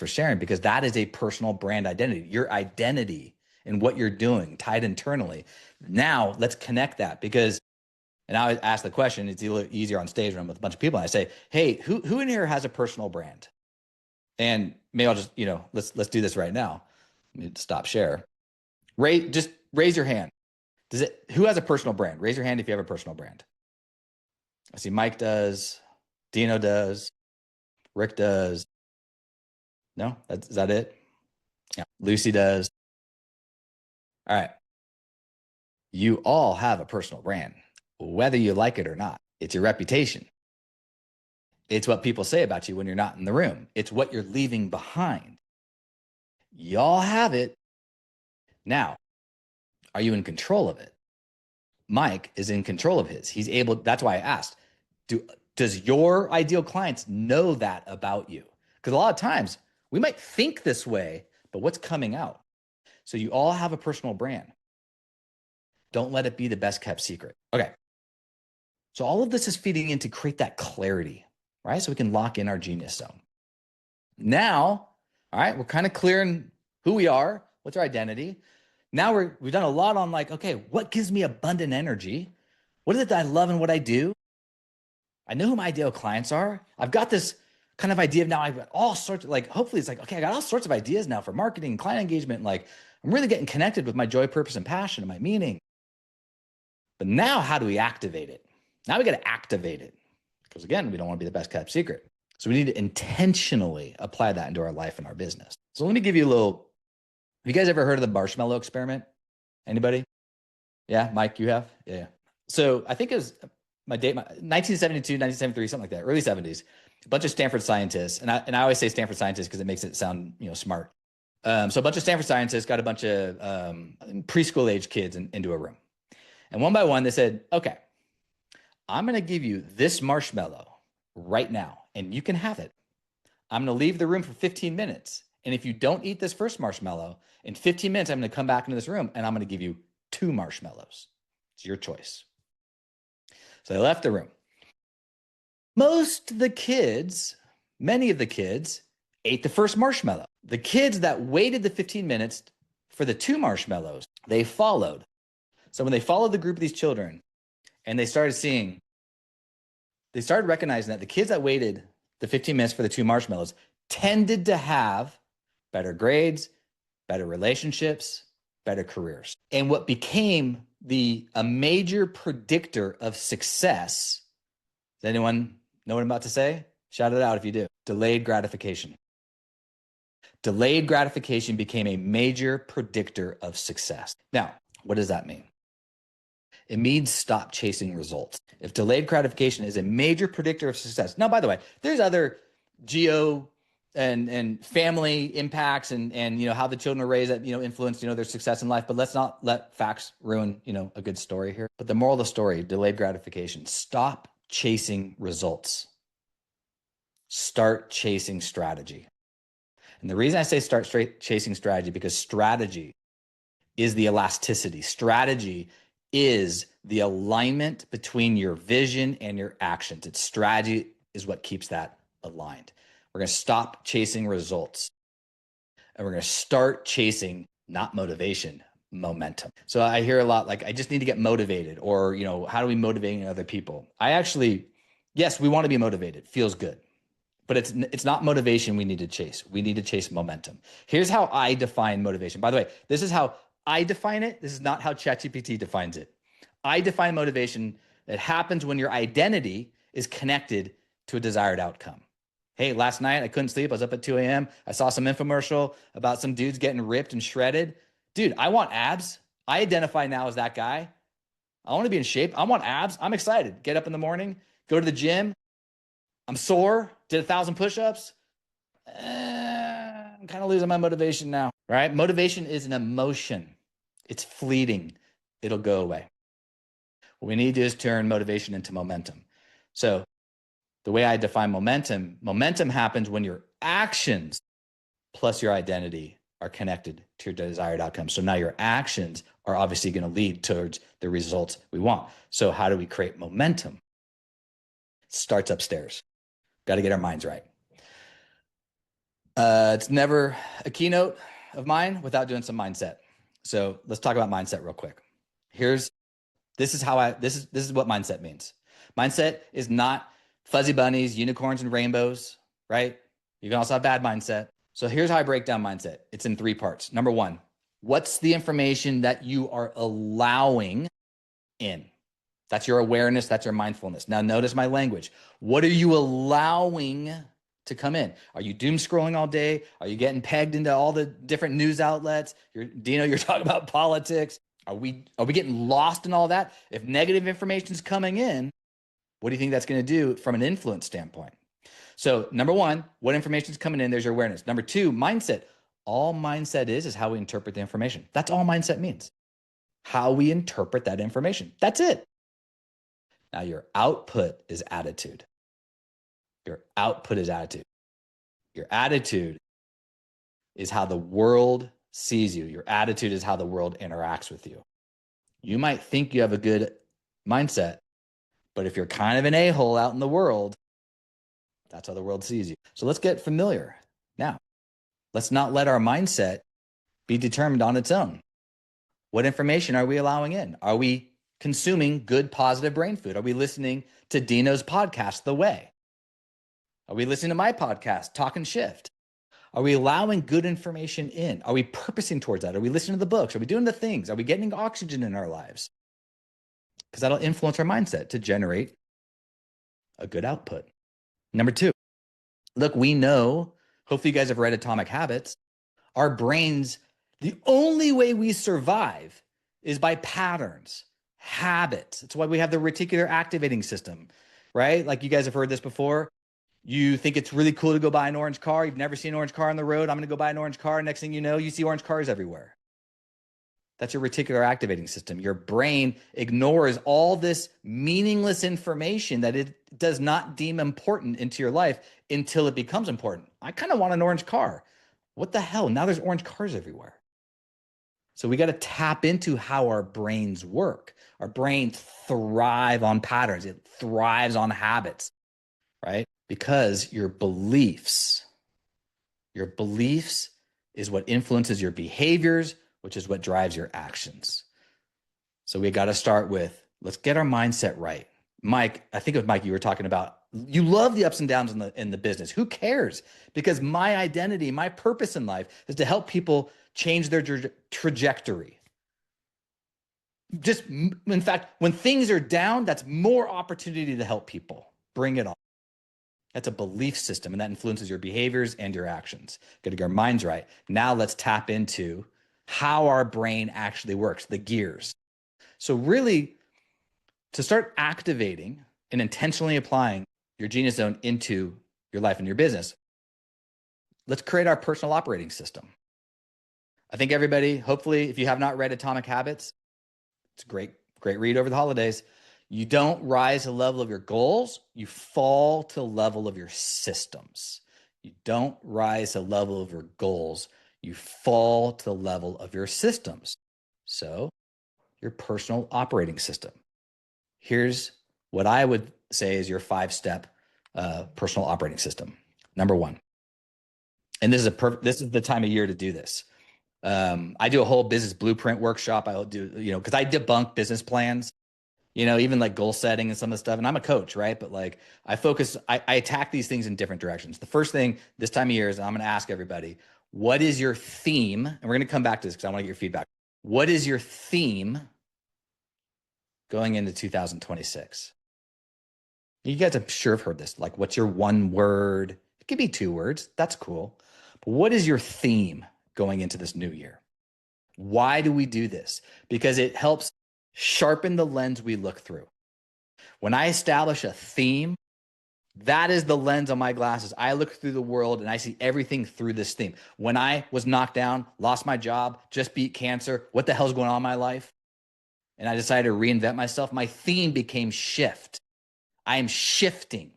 sharing, because that is a personal brand identity, your identity and what you're doing tied internally. Now let's connect that, because, and I ask the question, it's a little easier on stage when I'm with a bunch of people. And I say, hey, who in here has a personal brand? And maybe I'll just, let's do this right now. Let me stop share. Just raise your hand. Who has a personal brand? Raise your hand if you have a personal brand. I see Mike does, Dino does, Rick does. No, is that it? Yeah, Lucy does. All right. You all have a personal brand, whether you like it or not. It's your reputation. It's what people say about you when you're not in the room. It's what you're leaving behind. Y'all have it. Now, are you in control of it? Mike is in control of his. He's able, that's why I asked, does your ideal clients know that about you? Because a lot of times we might think this way, but what's coming out? So you all have a personal brand. Don't let it be the best kept secret. Okay. So all of this is feeding in to create that clarity, right? So we can lock in our genius zone. Now, all right, we're kind of clearing who we are, what's our identity. Now we've done a lot on like, okay, what gives me abundant energy? What is it that I love and what I do? I know who my ideal clients are. I've got this kind of idea of now I've got all sorts of like, hopefully it's like, okay, I got all sorts of ideas now for marketing, client engagement. Like I'm really getting connected with my joy, purpose, and passion and my meaning. But now how do we activate it? Now we got to activate it because again, we don't want to be the best kept secret. So we need to intentionally apply that into our life and our business. So let me give you a little, have you guys ever heard of the marshmallow experiment? Anybody? Yeah, Mike, you have? Yeah. So I think it was my date, 1972, 1973, something like that, early 70s, a bunch of Stanford scientists. And I always say Stanford scientists because it makes it sound, smart. So a bunch of Stanford scientists got a bunch of preschool age kids into a room. And one by one, they said, okay, I'm going to give you this marshmallow right now, and you can have it. I'm going to leave the room for 15 minutes. And if you don't eat this first marshmallow, in 15 minutes, I'm going to come back into this room and I'm going to give you 2 marshmallows. It's your choice. So they left the room. Most of the kids, many of the kids ate the first marshmallow. The kids that waited the 15 minutes for the 2 marshmallows, they followed. So when they followed the group of these children and they started recognizing that the kids that waited the 15 minutes for the 2 marshmallows tended to have better grades, better relationships, better careers. And what became a major predictor of success, does anyone know what I'm about to say? Shout it out if you do. Delayed gratification. Delayed gratification became a major predictor of success. Now, what does that mean? It means stop chasing results. If delayed gratification is a major predictor of success. Now, by the way, there's other geo and family impacts and how the children are raised that, influence, their success in life. But let's not let facts ruin, a good story here. But the moral of the story, delayed gratification, stop chasing results. Start chasing strategy. And the reason I say start chasing strategy, because strategy is the elasticity. Strategy is the alignment between your vision and your actions. It's strategy is what keeps that aligned. We're going to stop chasing results and we're going to start chasing not motivation, momentum. So I hear a lot like, I just need to get motivated, or, how do we motivate other people? Yes, we want to be motivated. Feels good. But it's not motivation we need to chase. We need to chase momentum. Here's how I define motivation. By the way, this is how I define it. This is not how ChatGPT defines it. I define motivation that happens when your identity is connected to a desired outcome. Hey, last night I couldn't sleep. I was up at 2 a.m. I saw some infomercial about some dudes getting ripped and shredded. Dude, I want abs. I identify now as that guy. I want to be in shape. I want abs. I'm excited. Get up in the morning, go to the gym. I'm sore, did 1,000 push-ups. I'm kind of losing my motivation now, right? Motivation is an emotion. It's fleeting. It'll go away. What we need to do is turn motivation into momentum. So the way I define momentum happens when your actions plus your identity are connected to your desired outcome. So now your actions are obviously going to lead towards the results we want. So how do we create momentum? It starts upstairs. Got to get our minds right. It's never a keynote of mine without doing some mindset. So let's talk about mindset real quick. This is what mindset means. Mindset is not fuzzy bunnies, unicorns, and rainbows, right? You can also have bad mindset. So here's how I break down mindset. It's in 3 parts. Number 1, what's the information that you are allowing in? That's your awareness. That's your mindfulness. Now notice my language. What are you allowing to come in? Are you doom scrolling all day? Are you getting pegged into all the different news outlets? Dino, you're talking about politics. Are we getting lost in all that? If negative information is coming in, what do you think that's going to do from an influence standpoint? So number one, what information is coming in? There's your awareness. Number two, mindset. All mindset is how we interpret the information. That's all mindset means. How we interpret that information. That's it. Now your output is attitude. Your output is attitude. Your attitude is how the world sees you. Your attitude is how the world interacts with you. You might think you have a good mindset, but if you're kind of an a-hole out in the world, that's how the world sees you. So let's get familiar. Now, let's not let our mindset be determined on its own. What information are we allowing in? Are we consuming good, positive brain food? Are we listening to Dino's podcast, The Way? Are we listening to my podcast, Talk and Shift? Are we allowing good information in? Are we purposing towards that? Are we listening to the books? Are we doing the things? Are we getting oxygen in our lives? Because that'll influence our mindset to generate a good output. Number two, look, we know, hopefully you guys have read Atomic Habits. Our brains, the only way we survive is by patterns, habits. That's why we have the reticular activating system, right? Like you guys have heard this before. You think it's really cool to go buy an orange car. You've never seen an orange car on the road. I'm going to go buy an orange car. Next thing you know, you see orange cars everywhere. That's your reticular activating system. Your brain ignores all this meaningless information that it does not deem important into your life until it becomes important. I kind of want an orange car. What the hell? Now there's orange cars everywhere. So we got to tap into how our brains work. Our brains thrive on patterns. It thrives on habits, right? Because your beliefs is what influences your behaviors, which is what drives your actions. So we got to start with, let's get our mindset right. Mike, I think it was Mike you were talking about. You love the ups and downs in the business. Who cares? Because my identity, my purpose in life is to help people change their trajectory. Just, in fact, when things are down, that's more opportunity to help people. Bring it on. That's a belief system, and that influences your behaviors and your actions. Got to get our minds right. Now let's tap into how our brain actually works, the gears. So really, to start activating and intentionally applying your genius zone into your life and your business, let's create our personal operating system. I think everybody, hopefully, if you have not read Atomic Habits, it's a great read over the holidays. You don't rise to the level of your goals, you fall to the level of your systems. You don't rise to the level of your goals, you fall to the level of your systems. So, your personal operating system. Here's what I would say is your 5-step personal operating system. Number one, and this is the time of year to do this. I do a whole business blueprint workshop. I'll do, because I debunk business plans, even like goal setting and some of the stuff. And I'm a coach, right? But like I attack these things in different directions. The first thing this time of year is I'm going to ask everybody, what is your theme? And we're going to come back to this because I want to get your feedback. What is your theme going into 2026? You guys, I'm sure have heard this. Like, what's your one word? It could be 2 words. That's cool. But what is your theme going into this new year? Why do we do this? Because it helps sharpen the lens we look through. When I establish a theme, that is the lens on my glasses. I look through the world and I see everything through this theme. When I was knocked down, lost my job, just beat cancer, what the hell's going on in my life? And I decided to reinvent myself. My theme became shift. I am shifting,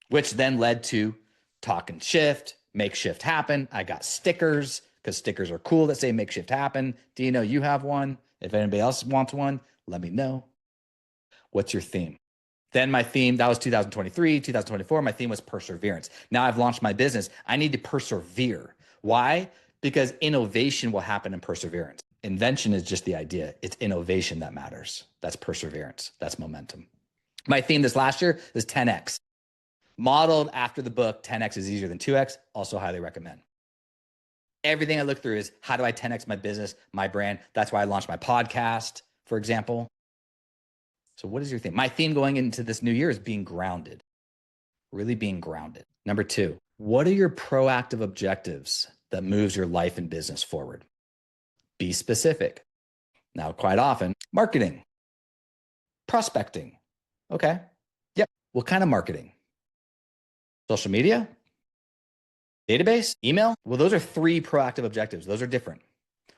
which then led to Talk and Shift, Make Shift Happen. I got stickers because stickers are cool that say Make Shift Happen. Dino, you have one. If anybody else wants one, let me know. What's your theme? Then my theme, that was 2023, 2024. My theme was perseverance. Now I've launched my business. I need to persevere. Why? Because innovation will happen in perseverance. Invention is just the idea. It's innovation that matters. That's perseverance. That's momentum. My theme this last year is 10X. Modeled after the book, 10X is easier than 2X. Also highly recommend. Everything I look through is how do I 10X my business, my brand? That's why I launched my podcast, for example. So what is your theme? My theme going into this new year is being grounded, really being grounded. Number 2, what are your proactive objectives that moves your life and business forward? Be specific. Now, quite often, marketing, prospecting. Okay. Yep. What kind of marketing? Social media? Database? Email? Well, those are 3 proactive objectives. Those are different.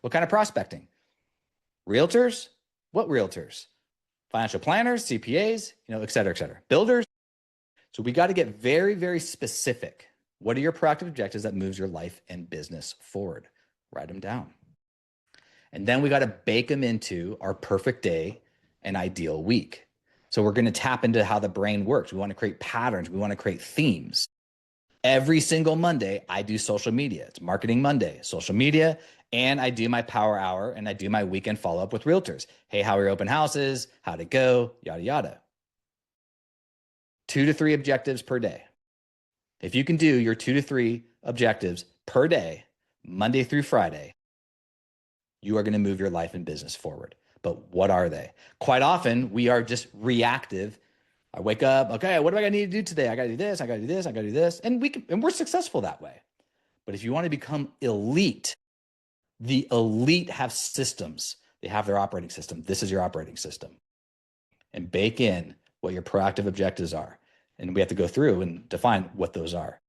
What kind of prospecting? Realtors? What realtors? Financial planners, CPAs, et cetera, et cetera. Builders. So we got to get very, very specific. What are your proactive objectives that moves your life and business forward? Write them down. And then we got to bake them into our perfect day and ideal week. So we're going to tap into how the brain works. We want to create patterns. We want to create themes. Every single Monday, I do social media. It's Marketing Monday, social media, and I do my power hour and I do my weekend follow-up with realtors. Hey, how are your open houses? How'd it go? Yada, yada. 2 to 3 objectives per day. If you can do your 2 to 3 objectives per day, Monday through Friday, you are going to move your life and business forward. But what are they? Quite often, we are just reactive. I wake up, okay, what do I need to do today? I got to do this, I got to do this, I got to do this. And we're successful that way. But if you want to become elite, the elite have systems. They have their operating system. This is your operating system. And bake in what your proactive objectives are. And we have to go through and define what those are.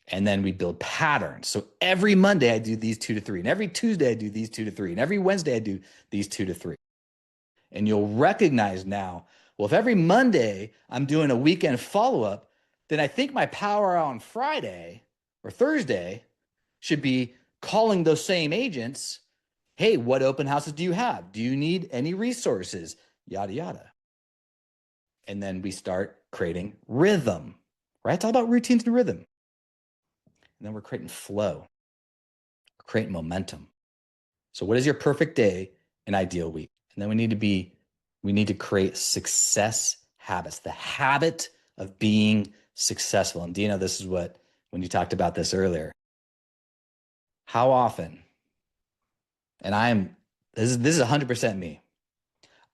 And then we build patterns. So every Monday I do these 2 to 3. And every Tuesday I do these 2 to 3. And every Wednesday I do these 2 to 3. And you'll recognize now, well, if every Monday I'm doing a weekend follow-up, then I think my power hour on Friday or Thursday should be calling those same agents. Hey, what open houses do you have? Do you need any resources? Yada, yada. And then we start creating rhythm, right? It's all about routines and rhythm. And then we're creating flow, creating momentum. So what is your perfect day and ideal week? And then we need to create success habits, the habit of being successful. And Dino, this is when you talked about this earlier, how often, and this is 100% me.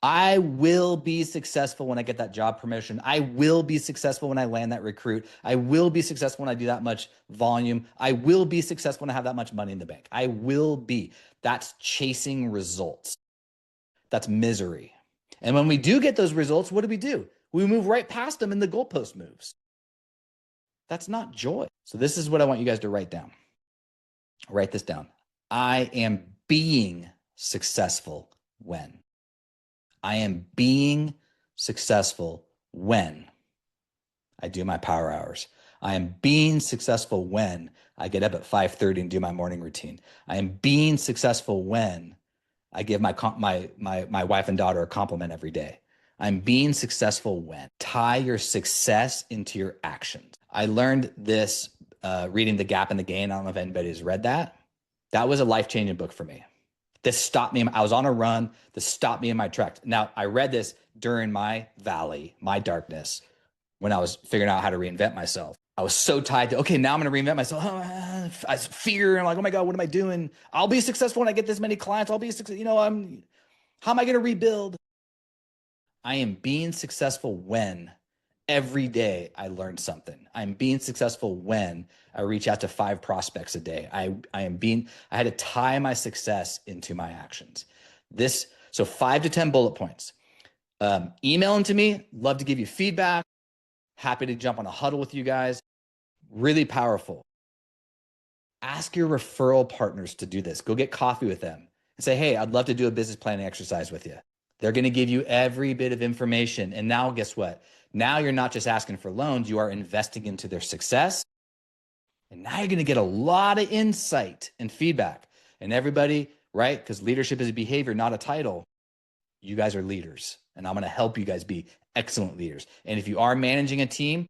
I will be successful when I get that job promotion. I will be successful when I land that recruit. I will be successful when I do that much volume. I will be successful when I have that much money in the bank. I will be. That's chasing results. That's misery. And when we do get those results, what do? We move right past them and the goalpost moves. That's not joy. So this is what I want you guys to write down. Write this down. I am being successful when. I am being successful when I do my power hours. I am being successful when I get up at 5:30 and do my morning routine. I am being successful when I give my wife and daughter a compliment every day. I'm being successful when. Tie your success into your actions. I learned this reading The Gap and the Gain. I don't know if anybody has read that. That was a life-changing book for me. This stopped me. I was on a run. This stopped me in my tracks. Now, I read this during my valley, my darkness, when I was figuring out how to reinvent myself. I was so tied to, okay, now I'm going to reinvent myself. I fear. I'm like, oh my God, what am I doing? I'll be successful when I get this many clients. I'll be successful. How am I going to rebuild? I am being successful when every day I learn something. I'm being successful when I reach out to 5 prospects a day. I had to tie my success into my actions. So 5 to 10 bullet points. Email them to me. Love to give you feedback. Happy to jump on a huddle with you guys. Really powerful. Ask your referral partners to do this. Go get coffee with them and say, hey, I'd love to do a business planning exercise with you. They're going to give you every bit of information. And now guess what? Now you're not just asking for loans, you are investing into their success. And now you're going to get a lot of insight and feedback. And everybody, right? Because leadership is a behavior, not a title. You guys are leaders. And I'm going to help you guys be excellent leaders. And if you are managing a team,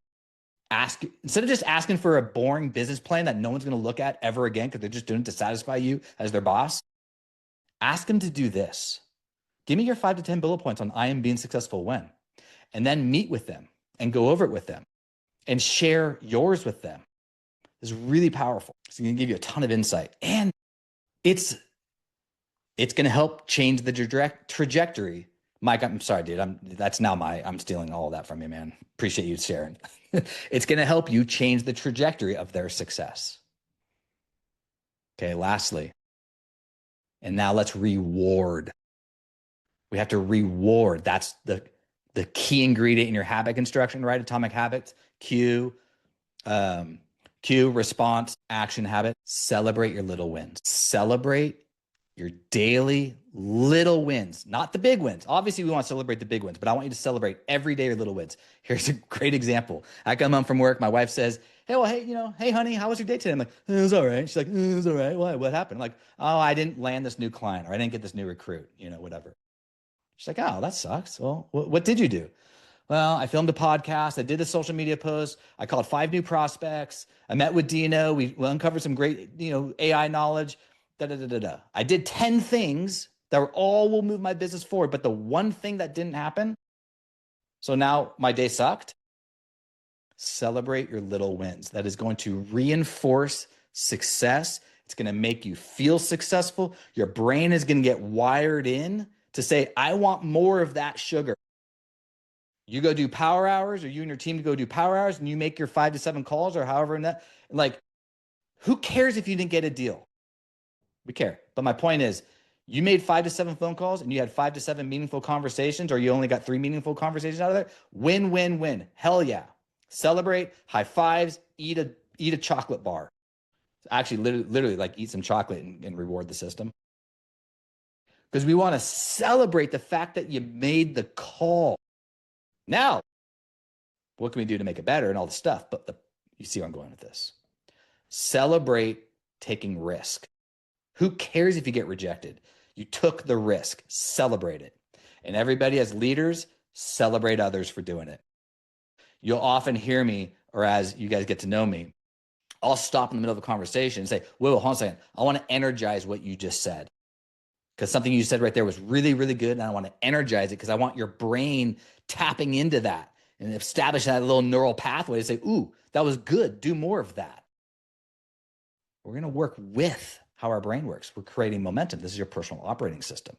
instead of just asking for a boring business plan that no one's going to look at ever again because they're just doing it to satisfy you as their boss, ask them to do this. Give me your 5 to 10 bullet points on I am being successful when. And then meet with them and go over it with them and share yours with them. It's really powerful. It's going to give you a ton of insight. And it's going to help change the trajectory Mike, I'm sorry, dude. I'm stealing all of that from you, man. Appreciate you sharing. It's going to help you change the trajectory of their success. Okay, lastly, and now let's reward. We have to reward. That's the key ingredient in your habit construction, right? Atomic habits, cue, response, action, habit. Celebrate your little wins. Celebrate your daily little wins, not the big wins. Obviously, we want to celebrate the big wins, but I want you to celebrate every day your little wins. Here's a great example. I come home from work. My wife says, hey, honey, how was your day today? I'm like, it was all right. She's like, it was all right. What happened? I'm like, oh, I didn't land this new client, or I didn't get this new recruit, whatever. She's like, oh, that sucks. Well, what did you do? Well, I filmed a podcast. I did a social media post. I called 5 new prospects. I met with Dino. We uncovered some great, AI knowledge. I did 10 things that all will move my business forward, but the one thing that didn't happen. So now my day sucked. Celebrate your little wins. That is going to reinforce success. It's going to make you feel successful. Your brain is going to get wired in to say, I want more of that sugar. You go do power hours, or you and your team go do power hours, and you make your 5 to 7 calls, or however in that. Like, who cares if you didn't get a deal? We care. But my point is, you made 5 to 7 phone calls and you had 5 to 7 meaningful conversations, or you only got 3 meaningful conversations out of there. Win, win, win. Hell yeah. Celebrate, high fives, eat a chocolate bar. Actually, literally like eat some chocolate and reward the system. Because we want to celebrate the fact that you made the call. Now, what can we do to make it better and all the stuff? But you see where I'm going with this. Celebrate taking risk. Who cares if you get rejected? You took the risk. Celebrate it. And everybody as leaders, celebrate others for doing it. You'll often hear me, or as you guys get to know me, I'll stop in the middle of a conversation and say, whoa, hold on a second. I want to energize what you just said. Because something you said right there was really, really good. And I want to energize it because I want your brain tapping into that and establish that little neural pathway to say, ooh, that was good. Do more of that. We're going to work with how our brain works. We're creating momentum. This is your personal operating system.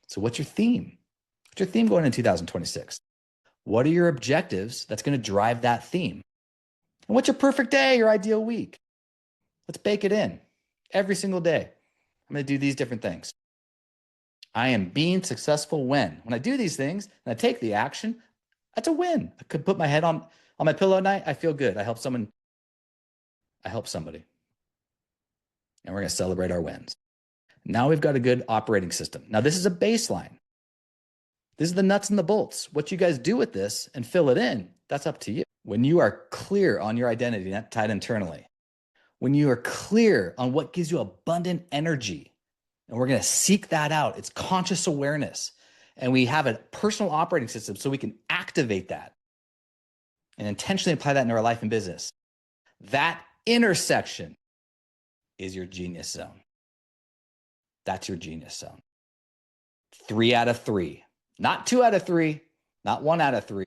So what's your theme? What's your theme going in 2026? What are your objectives that's going to drive that theme? And what's your perfect day, your ideal week? Let's bake it in every single day. I'm going to do these different things. I am being successful when I do these things and I take the action, that's a win. I could put my head on my pillow at night. I feel good. I help somebody. And we're going to celebrate our wins. Now we've got a good operating system. Now this is a baseline. This is the nuts and the bolts. What you guys do with this and fill it in, that's up to you. When you are clear on your identity, not tied internally, when you are clear on what gives you abundant energy, and we're going to seek that out, it's conscious awareness. And we have a personal operating system so we can activate that and intentionally apply that in our life and business. That intersection is your genius zone. That's your genius zone. 3 out of 3, not 2 out of 3, not 1 out of 3.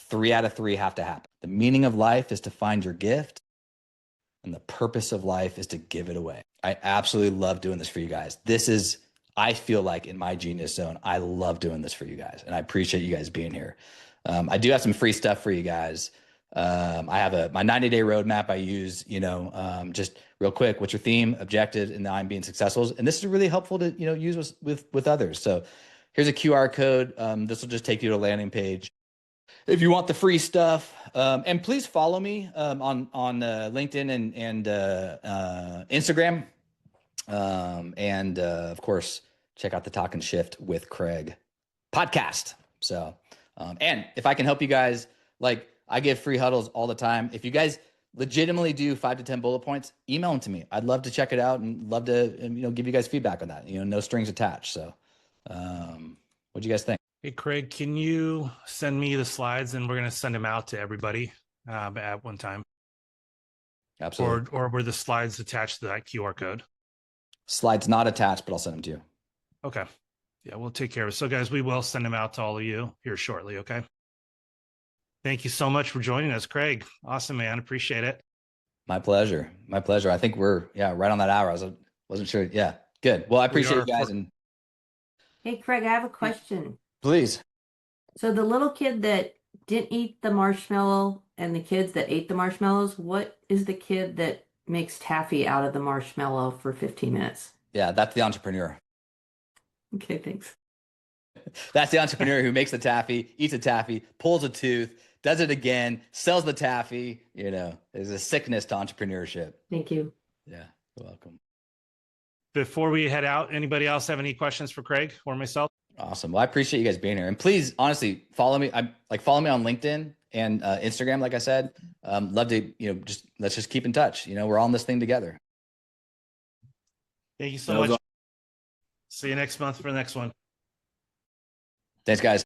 3 out of 3 have to happen. The meaning of life is to find your gift, and the purpose of life is to give it away. I absolutely love doing this for you guys. I feel like in my genius zone, I love doing this for you guys, and I appreciate you guys being here. I do have some free stuff for you guys. I have my 90-day roadmap I use, just real quick, what's your theme, objective, and I'm being successful. And this is really helpful to, use with others. So here's a QR code. This will just take you to a landing page. If you want the free stuff, and please follow me on LinkedIn and Instagram. And of course, check out the Talk and Shift with Craig podcast. So, and if I can help you guys, like I give free huddles all the time. If you guys legitimately do 5 to 10 bullet points, email them to me. I'd love to check it out and love to, give you guys feedback on that, no strings attached. So, what do you guys think? Hey, Craig, can you send me the slides and we're going to send them out to everybody at one time? Absolutely. Or were the slides attached to that QR code? Slides not attached, but I'll send them to you. Okay. Yeah, we'll take care of it. So guys, we will send them out to all of you here shortly. Okay. Thank you so much for joining us, Craig. Awesome, man. Appreciate it. My pleasure. My pleasure. I think we're right on that hour. Wasn't sure. Yeah. Good. Well, I appreciate you guys. Hey, Craig, I have a question. Please. So the little kid that didn't eat the marshmallow and the kids that ate the marshmallows, what is the kid that makes taffy out of the marshmallow for 15 minutes? Yeah, that's the entrepreneur. Okay, thanks. That's the entrepreneur who makes the taffy, eats a taffy, pulls a tooth, does it again, sells the taffy. You know, there's a sickness to entrepreneurship. Thank you. Yeah, you're welcome. Before we head out, anybody else have any questions for Craig or myself? Awesome. Well, I appreciate you guys being here. And please, honestly, follow me. Follow me on LinkedIn and Instagram. Like I said, love to, let's just keep in touch. We're all in this thing together. Thank you so much. See you next month for the next one. Thanks, guys.